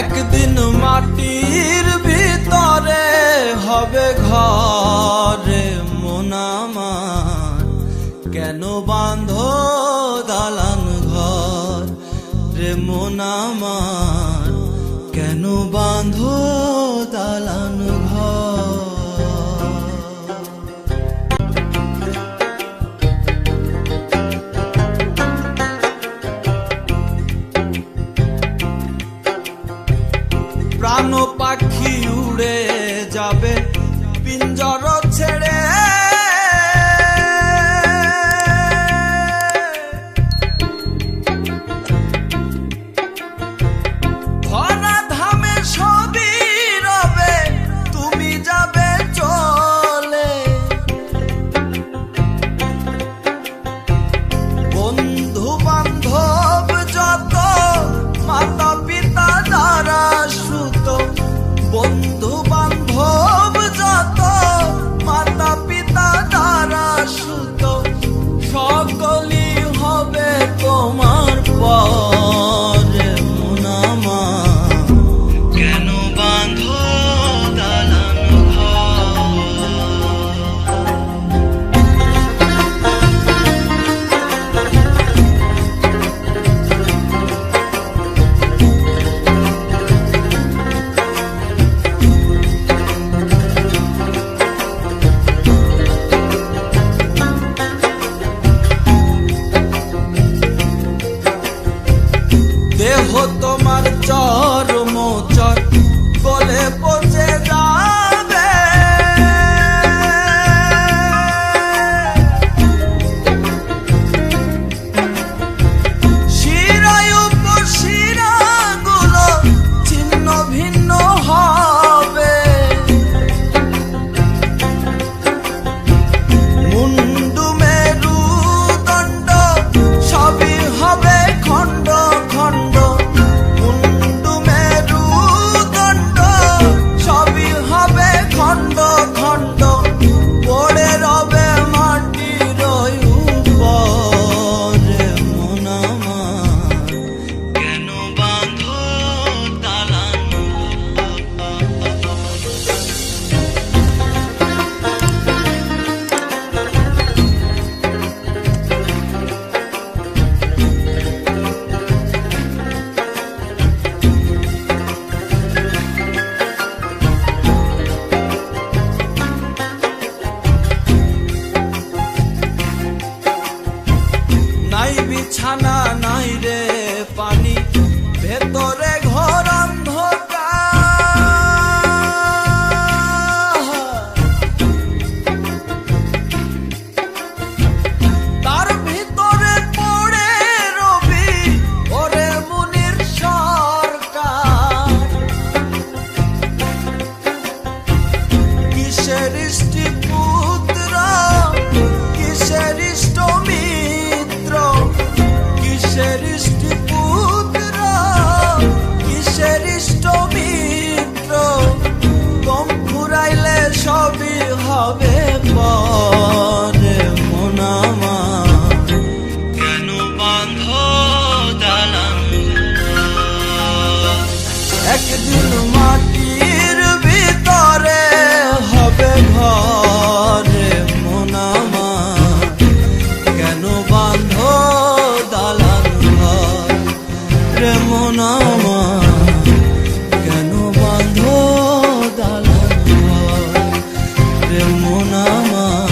একদিন মাটির ভিতরে হবে ঘরে মন আমার, কেন বাঁধো দালান ঘর রে মন আমার, কেন বাঁধো দালান ঘর। প্রাণ পাখি উড়ে যাবে পিঞ্জর ছেড়ে, ধরা ধামে সবই রবে তুমি যাবে চলে। বন্ধু বান্ধব যত মাতা পিতা যারা সুত, বন্ধু বান্ধব যত মাতা পিতা যারা সুত, সকলই হবে তোমার পরে মন আমার, কেন বাঁধো দালান ঘর। দেহ তোমার চরম চর গলে পচে যাবে, শিরায় উপশিরাগুলো ছিন্ন ভিন্ন হবে, মুন্ডু মেরুদণ্ড সবই হবে খণ্ড খণ্ড, মুন্ডু মেরুদণ্ড সবই হবে খণ্ড খণ্ড, পড়ে রবে মাটির উপরে মন আমার, কেন বাঁধো দালান নাই বিছানা নাই রে পানি, ভেতরে ঘর অন্ধকার, তার ভিতরে পড়ে রবি ওরে মুনির সরকার। কিসের ইষ্টি পুত্র, কিসের ইষ্ট মিত্র, কিসের ইষ্টি পুত্র, কিসের ইষ্ট মিত্র, কম ফুরাইলে সবই হবে পরে মন আমার, কেন বাঁধো দালান ঘর। একদিন মাটির ভিতরে হবে ঘরে মন আমার, কেন বাঁধো দালান ঘর রে মন আমার, কেন বাঁধো দালান ঘর রে মন আমার,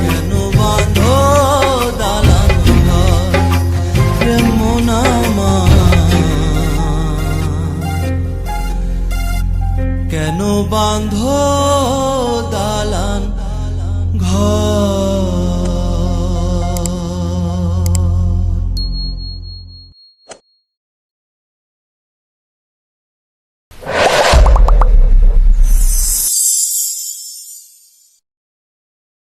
কেন বাঁধো দালান ঘর রে মন আমার, কেন বাঁধো